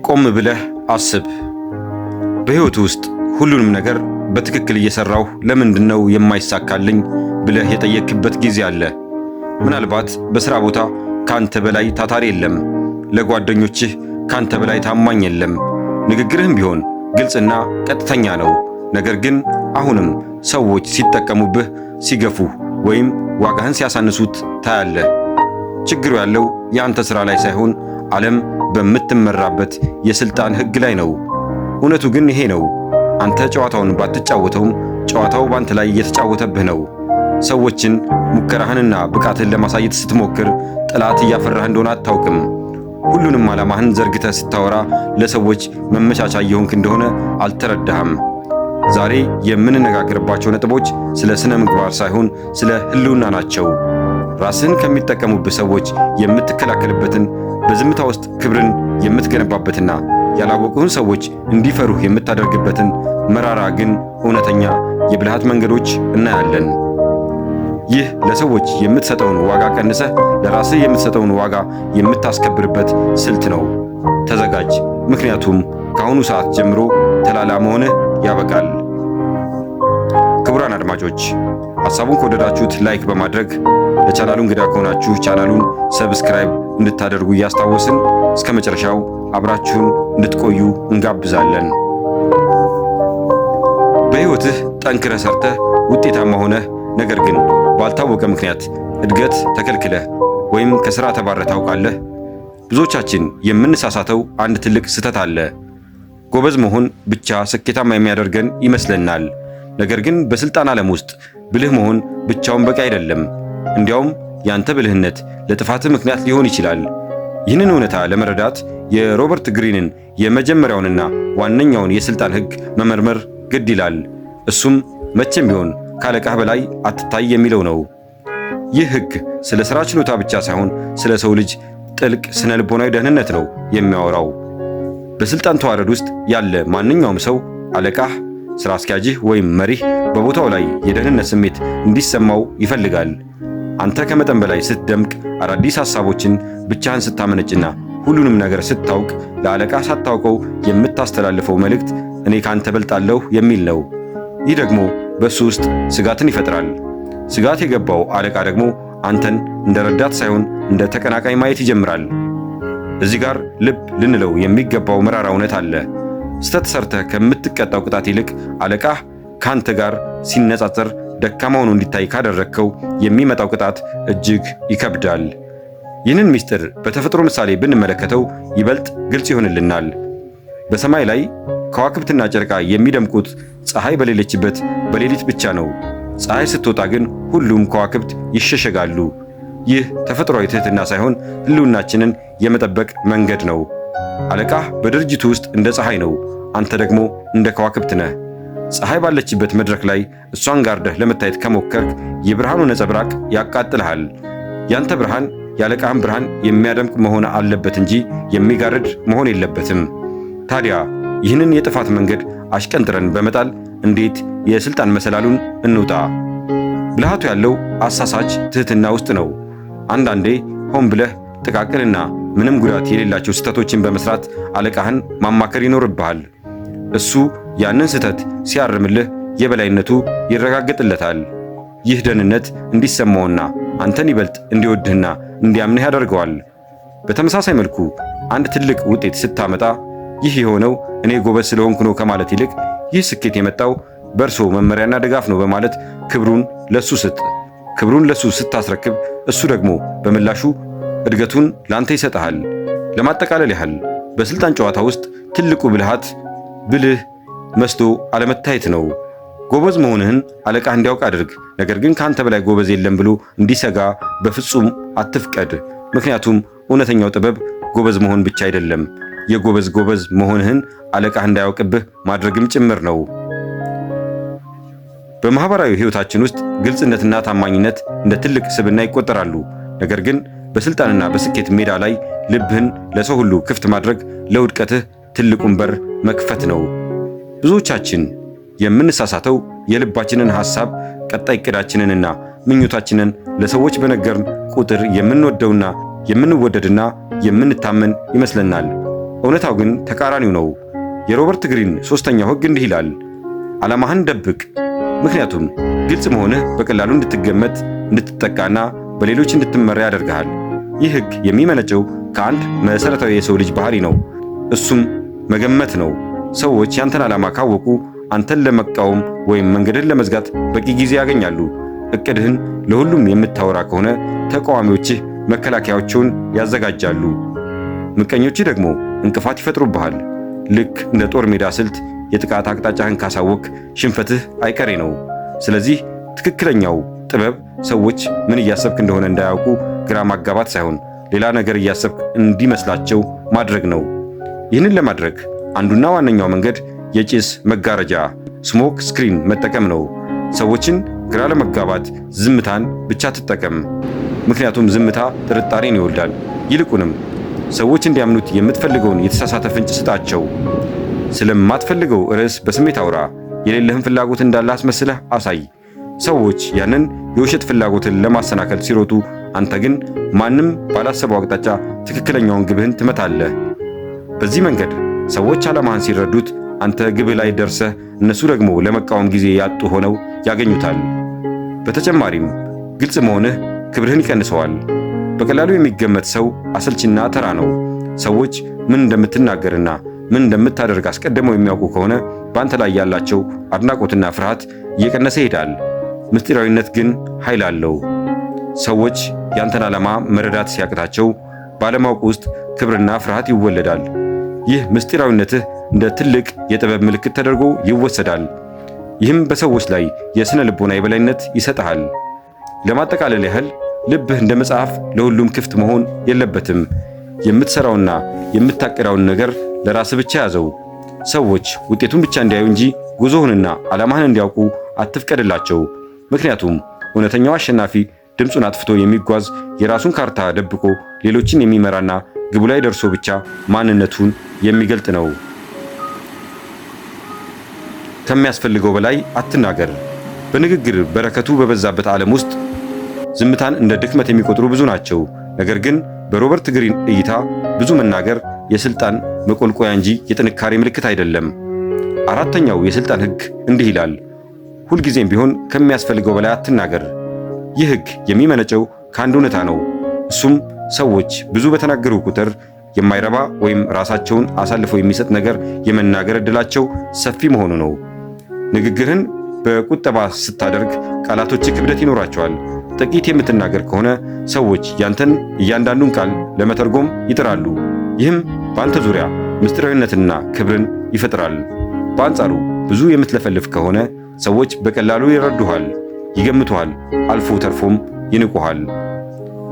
ቆም ብለህ አስብ። በሕይወት ውስጥ ሁሉንም ነገር በትክክል እየሰራሁ ለምንድነው የማይሳካልኝ ብለህ የጠየቅክበት ጊዜ አለ። ምናልባት በሥራ ቦታ ካንተ በላይ ታታሪ የለም፣ ለጓደኞችህ ካንተ በላይ ታማኝ የለም። ንግግርህም ቢሆን ግልጽና ቀጥተኛ ነው። ነገር ግን አሁንም ሰዎች ሲጠቀሙብህ፣ ሲገፉህ ወይም ዋጋህን ሲያሳንሱት ታያለህ። ችግሩ ያለው የአንተ ሥራ ላይ ሳይሆን ዓለም በምትመራበት የሥልጣን ሕግ ላይ ነው። እውነቱ ግን ይሄ ነው። አንተ ጨዋታውን ባትጫወተውም ጨዋታው ባንተ ላይ እየተጫወተብህ ነው። ሰዎችን ሙከራህንና ብቃትህን ለማሳየት ስትሞክር ጠላት እያፈራህ እንደሆነ አታውቅም። ሁሉንም ዓላማህን ዘርግተህ ስታወራ ለሰዎች መመቻቻ እየሆንክ እንደሆነ አልተረዳህም። ዛሬ የምንነጋገርባቸው ነጥቦች ስለ ሥነ ምግባር ሳይሆን ስለ ሕልውና ናቸው። ራስህን ከሚጠቀሙብህ ሰዎች የምትከላከልበትን፣ በዝምታ ውስጥ ክብርን የምትገነባበትና ያላወቁህን ሰዎች እንዲፈሩህ የምታደርግበትን መራራ ግን እውነተኛ የብልሃት መንገዶች እናያለን። ይህ ለሰዎች የምትሰጠውን ዋጋ ቀንሰህ ለራስህ የምትሰጠውን ዋጋ የምታስከብርበት ስልት ነው። ተዘጋጅ፣ ምክንያቱም ከአሁኑ ሰዓት ጀምሮ ተላላ መሆንህ ያበቃል። ክቡራን አድማጮች፣ ሐሳቡን ከወደዳችሁት ላይክ በማድረግ ለቻናሉ እንግዳ ከሆናችሁ ቻናሉን ሰብስክራይብ እንድታደርጉ እያስታወስን እስከ መጨረሻው አብራችሁን እንድትቆዩ እንጋብዛለን። በሕይወትህ ጠንክረህ ሰርተህ ውጤታማ ሆነህ ነገር ግን ባልታወቀ ምክንያት እድገት ተከልክለህ ወይም ከሥራ ተባረህ ታውቃለህ? ብዙዎቻችን የምንሳሳተው አንድ ትልቅ ስህተት አለ። ጎበዝ መሆን ብቻ ስኬታማ የሚያደርገን ይመስለናል። ነገር ግን በሥልጣን ዓለም ውስጥ ብልህ መሆን ብቻውን በቂ አይደለም። እንዲያውም ያንተ ብልህነት ለጥፋትህ ምክንያት ሊሆን ይችላል። ይህንን እውነታ ለመረዳት የሮበርት ግሪንን የመጀመሪያውንና ዋነኛውን የሥልጣን ሕግ መመርመር ግድ ይላል። እሱም መቼም ቢሆን ካለቃህ በላይ አትታይ የሚለው ነው። ይህ ሕግ ስለ ሥራ ችሎታ ብቻ ሳይሆን ስለ ሰው ልጅ ጥልቅ ስነ ልቦናዊ ደህንነት ነው የሚያወራው። በሥልጣን ተዋረድ ውስጥ ያለ ማንኛውም ሰው አለቃህ፣ ሥራ አስኪያጅህ ወይም መሪህ በቦታው ላይ የደህንነት ስሜት እንዲሰማው ይፈልጋል። አንተ ከመጠን በላይ ስትደምቅ፣ አዳዲስ ሐሳቦችን ብቻህን ስታመነጭና ሁሉንም ነገር ስታውቅ ለአለቃህ ሳታውቀው የምታስተላልፈው መልእክት እኔ ካንተ በልጣለሁ የሚል ነው። ይህ ደግሞ በእሱ ውስጥ ስጋትን ይፈጥራል። ስጋት የገባው አለቃ ደግሞ አንተን እንደ ረዳት ሳይሆን እንደ ተቀናቃኝ ማየት ይጀምራል። እዚህ ጋር ልብ ልንለው የሚገባው መራራ እውነት አለ። ስተት ሰርተህ ከምትቀጣው ቅጣት ይልቅ አለቃህ ካንተ ጋር ሲነጻጸር ደካማ ሆኖ እንዲታይ ካደረግከው የሚመጣው ቅጣት እጅግ ይከብዳል። ይህንን ምስጢር በተፈጥሮ ምሳሌ ብንመለከተው ይበልጥ ግልጽ ይሆንልናል። በሰማይ ላይ ከዋክብትና ጨረቃ የሚደምቁት ፀሐይ በሌለችበት በሌሊት ብቻ ነው። ፀሐይ ስትወጣ ግን ሁሉም ከዋክብት ይሸሸጋሉ። ይህ ተፈጥሯዊ ትሕትና ሳይሆን ሕልውናችንን የመጠበቅ መንገድ ነው። አለቃህ በድርጅቱ ውስጥ እንደ ፀሐይ ነው፣ አንተ ደግሞ እንደ ከዋክብት ነህ። ፀሐይ ባለችበት መድረክ ላይ እሷን ጋርደህ ለመታየት ከሞከርክ የብርሃኑ ነጸብራቅ ያቃጥልሃል። ያንተ ብርሃን የአለቃህን ብርሃን የሚያደምቅ መሆን አለበት እንጂ የሚጋርድ መሆን የለበትም። ታዲያ ይህንን የጥፋት መንገድ አሽቀንጥረን በመጣል እንዴት የሥልጣን መሰላሉን እንውጣ? ብልሃቱ ያለው አሳሳች ትሕትና ውስጥ ነው። አንዳንዴ ሆን ብለህ ጥቃቅንና ምንም ጉዳት የሌላቸው ስህተቶችን በመስራት አለቃህን ማማከር ይኖርብሃል። እሱ ያንን ስህተት ሲያርምልህ የበላይነቱ ይረጋገጥለታል። ይህ ደህንነት እንዲሰማውና አንተን ይበልጥ እንዲወድህና እንዲያምንህ ያደርገዋል። በተመሳሳይ መልኩ አንድ ትልቅ ውጤት ስታመጣ ይህ የሆነው እኔ ጎበዝ ስለሆንኩ ነው ከማለት ይልቅ ይህ ስኬት የመጣው በእርሶ መመሪያና ድጋፍ ነው በማለት ክብሩን ለሱ ስጥ። ክብሩን ለሱ ስታስረክብ እሱ ደግሞ በምላሹ እድገቱን ላንተ ይሰጥሃል። ለማጠቃለል ያህል በሥልጣን ጨዋታ ውስጥ ትልቁ ብልሃት ብልህ መስሎ አለመታየት ነው። ጎበዝ መሆንህን አለቃህ እንዲያውቅ አድርግ። ነገር ግን ካንተ በላይ ጎበዝ የለም ብሎ እንዲሰጋ በፍጹም አትፍቀድ። ምክንያቱም እውነተኛው ጥበብ ጎበዝ መሆን ብቻ አይደለም፣ የጎበዝ መሆንህን አለቃህ እንዳያውቅብህ ማድረግም ጭምር ነው። በማህበራዊ ሕይወታችን ውስጥ ግልጽነትና ታማኝነት እንደ ትልቅ ስብዕና ይቆጠራሉ። ነገር ግን በሥልጣንና በስኬት ሜዳ ላይ ልብህን ለሰው ሁሉ ክፍት ማድረግ ለውድቀትህ ትልቁን በር መክፈት ነው። ብዙዎቻችን የምንሳሳተው የልባችንን ሐሳብ፣ ቀጣይ ዕቅዳችንንና ምኞታችንን ለሰዎች በነገርን ቁጥር የምንወደውና የምንወደድና የምንታመን ይመስለናል። እውነታው ግን ተቃራኒው ነው። የሮበርት ግሪን ሦስተኛው ሕግ እንዲህ ይላል፣ ዓላማህን ደብቅ። ምክንያቱም ግልጽ መሆንህ በቀላሉ እንድትገመት፣ እንድትጠቃና በሌሎች እንድትመራ ያደርግሃል። ይህ ሕግ የሚመነጨው ከአንድ መሠረታዊ የሰው ልጅ ባህሪ ነው። እሱም መገመት ነው። ሰዎች ያንተን ዓላማ ካወቁ አንተን ለመቃወም ወይም መንገድህን ለመዝጋት በቂ ጊዜ ያገኛሉ። ዕቅድህን ለሁሉም የምታወራ ከሆነ ተቃዋሚዎችህ መከላከያዎችን ያዘጋጃሉ። ምቀኞችህ ደግሞ እንቅፋት ይፈጥሩብሃል። ልክ እንደ ጦር ሜዳ ስልት የጥቃት አቅጣጫህን ካሳወቅ ሽንፈትህ አይቀሬ ነው። ስለዚህ ትክክለኛው ጥበብ ሰዎች ምን እያሰብክ እንደሆነ እንዳያውቁ ግራ ማጋባት ሳይሆን ሌላ ነገር እያሰብክ እንዲመስላቸው ማድረግ ነው። ይህንን ለማድረግ አንዱና ዋነኛው መንገድ የጭስ መጋረጃ ስሞክ ስክሪን መጠቀም ነው። ሰዎችን ግራ ለመጋባት ዝምታን ብቻ ትጠቀም። ምክንያቱም ዝምታ ጥርጣሬን ይወልዳል። ይልቁንም ሰዎች እንዲያምኑት የምትፈልገውን የተሳሳተ ፍንጭ ስጣቸው። ስለማትፈልገው ርዕስ በስሜት አውራ። የሌለህን ፍላጎት እንዳለ አስመስለህ አሳይ። ሰዎች ያንን የውሸት ፍላጎትን ለማሰናከል ሲሮጡ፣ አንተ ግን ማንም ባላሰበው አቅጣጫ ትክክለኛውን ግብህን ትመታለህ። በዚህ መንገድ ሰዎች ዓላማህን ሲረዱት አንተ ግብህ ላይ ደርሰህ እነሱ ደግሞ ለመቃወም ጊዜ ያጡ ሆነው ያገኙታል። በተጨማሪም ግልጽ መሆንህ ክብርህን ይቀንሰዋል። በቀላሉ የሚገመት ሰው አሰልችና ተራ ነው። ሰዎች ምን እንደምትናገርና ምን እንደምታደርግ አስቀድመው የሚያውቁ ከሆነ በአንተ ላይ ያላቸው አድናቆትና ፍርሃት እየቀነሰ ይሄዳል። ምስጢራዊነት ግን ኃይል አለው። ሰዎች ያንተን ዓላማ መረዳት ሲያቅታቸው ባለማወቅ ውስጥ ክብርና ፍርሃት ይወለዳል። ይህ ምስጢራዊነትህ እንደ ትልቅ የጥበብ ምልክት ተደርጎ ይወሰዳል። ይህም በሰዎች ላይ የሥነ ልቦና የበላይነት ይሰጥሃል። ለማጠቃለል ያህል ልብህ እንደ መጽሐፍ ለሁሉም ክፍት መሆን የለበትም። የምትሠራውና የምታቅዳውን ነገር ለራስህ ብቻ ያዘው። ሰዎች ውጤቱን ብቻ እንዲያዩ እንጂ ጉዞህንና ዓላማህን እንዲያውቁ አትፍቀድላቸው። ምክንያቱም እውነተኛው አሸናፊ ድምፁን አጥፍቶ የሚጓዝ የራሱን ካርታ ደብቆ ሌሎችን የሚመራና ግቡ ላይ ደርሶ ብቻ ማንነቱን የሚገልጥ ነው። ከሚያስፈልገው በላይ አትናገር። በንግግር በረከቱ በበዛበት ዓለም ውስጥ ዝምታን እንደ ድክመት የሚቆጥሩ ብዙ ናቸው። ነገር ግን በሮበርት ግሪን እይታ ብዙ መናገር የስልጣን መቆልቆያ እንጂ የጥንካሬ ምልክት አይደለም። አራተኛው የስልጣን ሕግ እንዲህ ይላል፣ ሁልጊዜም ቢሆን ከሚያስፈልገው በላይ አትናገር። ይህ ሕግ የሚመነጨው ከአንድ እውነታ ነው። እሱም ሰዎች ብዙ በተናገሩ ቁጥር የማይረባ ወይም ራሳቸውን አሳልፈው የሚሰጥ ነገር የመናገር ዕድላቸው ሰፊ መሆኑ ነው። ንግግርህን በቁጠባ ስታደርግ ቃላቶች ክብደት ይኖራቸዋል። ጥቂት የምትናገር ከሆነ ሰዎች ያንተን እያንዳንዱን ቃል ለመተርጎም ይጥራሉ። ይህም በአንተ ዙሪያ ምስጢራዊነትና ክብርን ይፈጥራል። በአንጻሩ ብዙ የምትለፈልፍ ከሆነ ሰዎች በቀላሉ ይረዱሃል፣ ይገምቱሃል፣ አልፎ ተርፎም ይንቁሃል።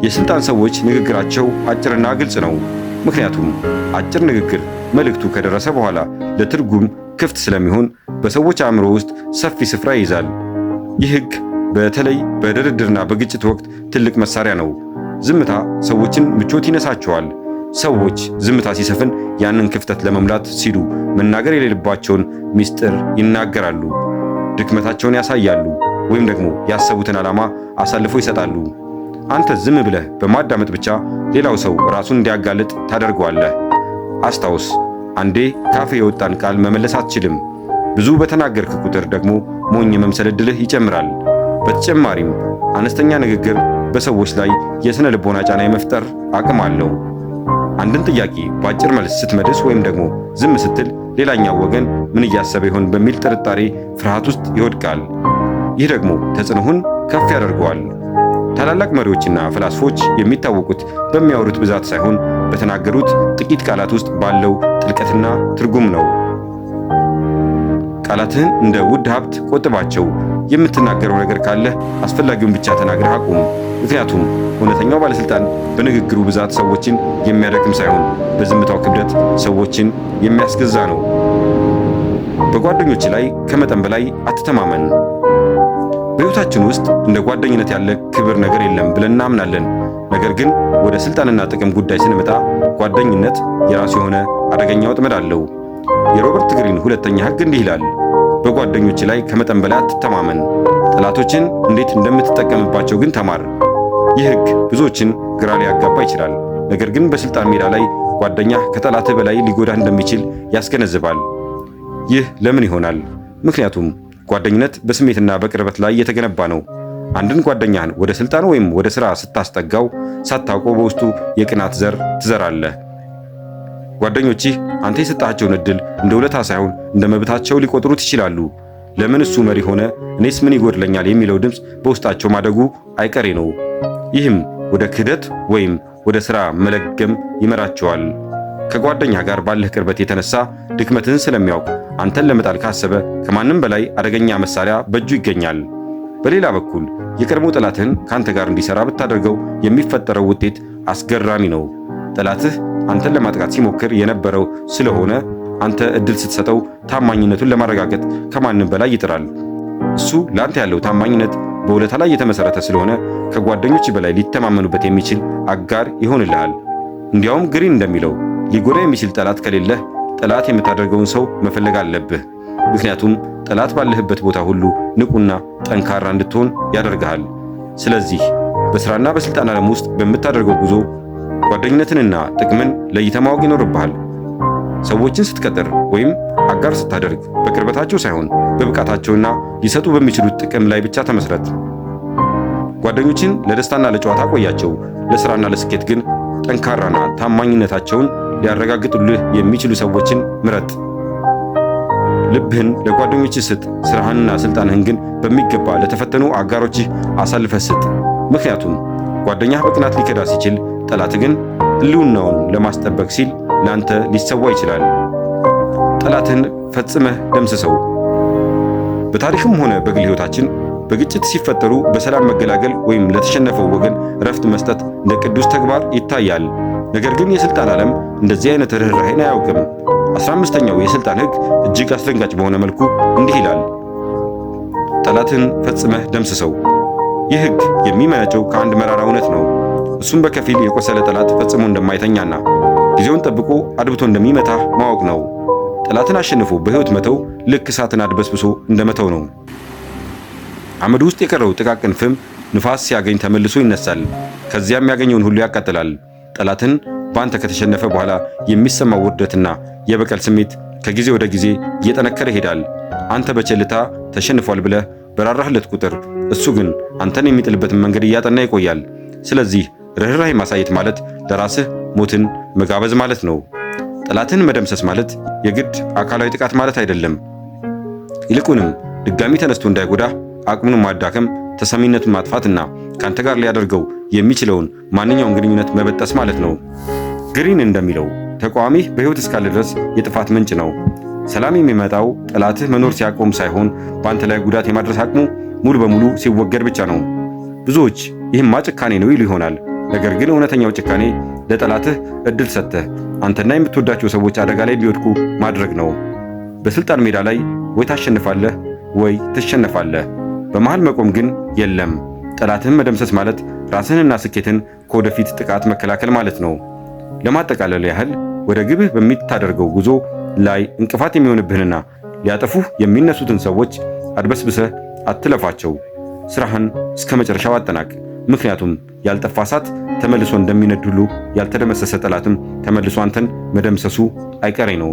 የሥልጣን ሰዎች ንግግራቸው አጭርና ግልጽ ነው። ምክንያቱም አጭር ንግግር መልእክቱ ከደረሰ በኋላ ለትርጉም ክፍት ስለሚሆን በሰዎች አእምሮ ውስጥ ሰፊ ስፍራ ይይዛል። ይህ ሕግ በተለይ በድርድርና በግጭት ወቅት ትልቅ መሳሪያ ነው። ዝምታ ሰዎችን ምቾት ይነሳቸዋል። ሰዎች ዝምታ ሲሰፍን ያንን ክፍተት ለመሙላት ሲሉ መናገር የሌለባቸውን ምስጢር ይናገራሉ፣ ድክመታቸውን ያሳያሉ፣ ወይም ደግሞ ያሰቡትን ዓላማ አሳልፎ ይሰጣሉ። አንተ ዝም ብለህ በማዳመጥ ብቻ ሌላው ሰው ራሱን እንዲያጋልጥ ታደርገዋለህ። አስታውስ፣ አንዴ ካፌ የወጣን ቃል መመለስ አትችልም። ብዙ በተናገርክ ቁጥር ደግሞ ሞኝ የመምሰል ዕድልህ ይጨምራል። በተጨማሪም አነስተኛ ንግግር በሰዎች ላይ የሥነ ልቦና ጫና የመፍጠር አቅም አለው። አንድን ጥያቄ በአጭር መልስ ስትመልስ ወይም ደግሞ ዝም ስትል ሌላኛው ወገን ምን እያሰበ ይሆን በሚል ጥርጣሬ፣ ፍርሃት ውስጥ ይወድቃል። ይህ ደግሞ ተጽዕኖህን ከፍ ያደርገዋል። ታላላቅ መሪዎችና ፈላስፎች የሚታወቁት በሚያወሩት ብዛት ሳይሆን በተናገሩት ጥቂት ቃላት ውስጥ ባለው ጥልቀትና ትርጉም ነው። ቃላትህን እንደ ውድ ሀብት ቆጥባቸው። የምትናገረው ነገር ካለ አስፈላጊውን ብቻ ተናግረህ አቁም። ምክንያቱም እውነተኛው ባለስልጣን በንግግሩ ብዛት ሰዎችን የሚያደክም ሳይሆን በዝምታው ክብደት ሰዎችን የሚያስገዛ ነው። በጓደኞች ላይ ከመጠን በላይ አትተማመን። በሕይወታችን ውስጥ እንደ ጓደኝነት ያለ ክብር ነገር የለም ብለን እናምናለን። ነገር ግን ወደ ስልጣንና ጥቅም ጉዳይ ስንመጣ ጓደኝነት የራሱ የሆነ አደገኛ ወጥመድ አለው። የሮበርት ግሪን ሁለተኛ ሕግ እንዲህ ይላል፣ በጓደኞች ላይ ከመጠን በላይ አትተማመን። ጠላቶችን እንዴት እንደምትጠቀምባቸው ግን ተማር። ይህ ሕግ ብዙዎችን ግራ ሊያጋባ ይችላል። ነገር ግን በስልጣን ሜዳ ላይ ጓደኛህ ከጠላትህ በላይ ሊጎዳህ እንደሚችል ያስገነዝባል። ይህ ለምን ይሆናል? ምክንያቱም ጓደኝነት በስሜትና በቅርበት ላይ የተገነባ ነው። አንድን ጓደኛህን ወደ ስልጣን ወይም ወደ ሥራ ስታስጠጋው ሳታውቀው በውስጡ የቅናት ዘር ትዘራለህ። ጓደኞችህ አንተ የሰጣቸውን ዕድል እንደ ውለታ ሳይሆን እንደ መብታቸው ሊቆጥሩት ይችላሉ። ለምን እሱ መሪ ሆነ? እኔስ ምን ይጎድለኛል? የሚለው ድምፅ በውስጣቸው ማደጉ አይቀሬ ነው። ይህም ወደ ክህደት ወይም ወደ ሥራ መለገም ይመራቸዋል። ከጓደኛ ጋር ባለህ ቅርበት የተነሳ ድክመትን ስለሚያውቅ አንተን ለመጣል ካሰበ ከማንም በላይ አደገኛ መሳሪያ በእጁ ይገኛል። በሌላ በኩል የቀድሞ ጠላትህን ካንተ ጋር እንዲሰራ ብታደርገው የሚፈጠረው ውጤት አስገራሚ ነው። ጠላትህ አንተን ለማጥቃት ሲሞክር የነበረው ስለሆነ አንተ እድል ስትሰጠው ታማኝነቱን ለማረጋገጥ ከማንም በላይ ይጥራል። እሱ ለአንተ ያለው ታማኝነት በውለታ ላይ የተመሰረተ ስለሆነ ከጓደኞች በላይ ሊተማመኑበት የሚችል አጋር ይሆንልሃል። እንዲያውም ግሪን እንደሚለው ሊጎዳ የሚችል ጠላት ከሌለህ ጠላት የምታደርገውን ሰው መፈለግ አለብህ። ምክንያቱም ጠላት ባለህበት ቦታ ሁሉ ንቁና ጠንካራ እንድትሆን ያደርግሃል። ስለዚህ በሥራና በሥልጣን ዓለም ውስጥ በምታደርገው ጉዞ ጓደኝነትንና ጥቅምን ለይተህ ማወቅ ይኖርብሃል። ሰዎችን ስትቀጥር ወይም አጋር ስታደርግ በቅርበታቸው ሳይሆን በብቃታቸውና ሊሰጡ በሚችሉት ጥቅም ላይ ብቻ ተመስረት። ጓደኞችን ለደስታና ለጨዋታ ቆያቸው፣ ለሥራና ለስኬት ግን ጠንካራና ታማኝነታቸውን ሊያረጋግጡልህ የሚችሉ ሰዎችን ምረጥ። ልብህን ለጓደኞችህ ስጥ፣ ሥራህንና ሥልጣንህን ግን በሚገባ ለተፈተኑ አጋሮችህ አሳልፈህ ስጥ። ምክንያቱም ጓደኛህ በቅናት ሊከዳ ሲችል፣ ጠላት ግን ሕልውናውን ለማስጠበቅ ሲል ለአንተ ሊሰዋ ይችላል። ጠላትህን ፈጽመህ ደምስሰው። በታሪክም ሆነ በግል ሕይወታችን በግጭት ሲፈጠሩ በሰላም መገላገል ወይም ለተሸነፈው ወገን እረፍት መስጠት እንደ ቅዱስ ተግባር ይታያል። ነገር ግን የሥልጣን ዓለም እንደዚህ አይነት ርኅራኄን አያውቅም። 15ኛው የሥልጣን ሕግ እጅግ አስደንጋጭ በሆነ መልኩ እንዲህ ይላል፣ ጠላትህን ፈጽመህ ደምስሰው። ይህ ሕግ የሚመነጨው ከአንድ መራራ እውነት ነው። እሱም በከፊል የቆሰለ ጠላት ፈጽሞ እንደማይተኛና ጊዜውን ጠብቆ አድብቶ እንደሚመታህ ማወቅ ነው። ጠላትን አሸንፎ በሕይወት መተው ልክ እሳትን አድበስብሶ እንደመተው ነው። አመድ ውስጥ የቀረው ጥቃቅን ፍም ንፋስ ሲያገኝ ተመልሶ ይነሳል፣ ከዚያም ያገኘውን ሁሉ ያቃጥላል። ጠላትን በአንተ ከተሸነፈ በኋላ የሚሰማው ውርደትና የበቀል ስሜት ከጊዜ ወደ ጊዜ እየጠነከረ ይሄዳል። አንተ በቸልታ ተሸንፏል ብለህ በራራህለት ቁጥር እሱ ግን አንተን የሚጥልበትን መንገድ እያጠና ይቆያል። ስለዚህ ርኅራኄ ማሳየት ማለት ለራስህ ሞትን መጋበዝ ማለት ነው። ጠላትን መደምሰስ ማለት የግድ አካላዊ ጥቃት ማለት አይደለም። ይልቁንም ድጋሚ ተነስቶ እንዳይጎዳህ አቅሙን ማዳከም፣ ተሰሚነቱን ማጥፋትና ካንተ ጋር ሊያደርገው የሚችለውን ማንኛውም ግንኙነት መበጠስ ማለት ነው። ግሪን እንደሚለው ተቃዋሚህ በሕይወት እስካለ ድረስ የጥፋት ምንጭ ነው። ሰላም የሚመጣው ጠላትህ መኖር ሲያቆም ሳይሆን በአንተ ላይ ጉዳት የማድረስ አቅሙ ሙሉ በሙሉ ሲወገድ ብቻ ነው። ብዙዎች ይህማ ጭካኔ ነው ይሉ ይሆናል። ነገር ግን እውነተኛው ጭካኔ ለጠላትህ እድል ሰጥተህ አንተና የምትወዳቸው ሰዎች አደጋ ላይ እንዲወድቁ ማድረግ ነው። በስልጣን ሜዳ ላይ ወይ ታሸንፋለህ ወይ ትሸነፋለህ። በመሃል መቆም ግን የለም። ጠላትህን መደምሰስ ማለት ራስህንና ስኬትን ከወደፊት ጥቃት መከላከል ማለት ነው። ለማጠቃለል ያህል ወደ ግብህ በሚታደርገው ጉዞ ላይ እንቅፋት የሚሆንብህንና ሊያጠፉህ የሚነሱትን ሰዎች አድበስብሰህ አትለፋቸው። ሥራህን እስከ መጨረሻው አጠናቅ። ምክንያቱም ያልጠፋ እሳት ተመልሶ እንደሚነድ ሁሉ ያልተደመሰሰ ጠላትም ተመልሶ አንተን መደምሰሱ አይቀሬ ነው።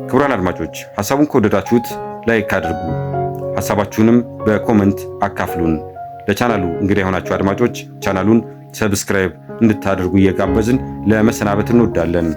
ክቡራን አድማጮች ሐሳቡን ከወደዳችሁት ላይክ አድርጉ። ሐሳባችሁንም በኮመንት አካፍሉን። ለቻናሉ እንግዳ የሆናችሁ አድማጮች ቻናሉን ሰብስክራይብ እንድታደርጉ እየጋበዝን ለመሰናበት እንወዳለን።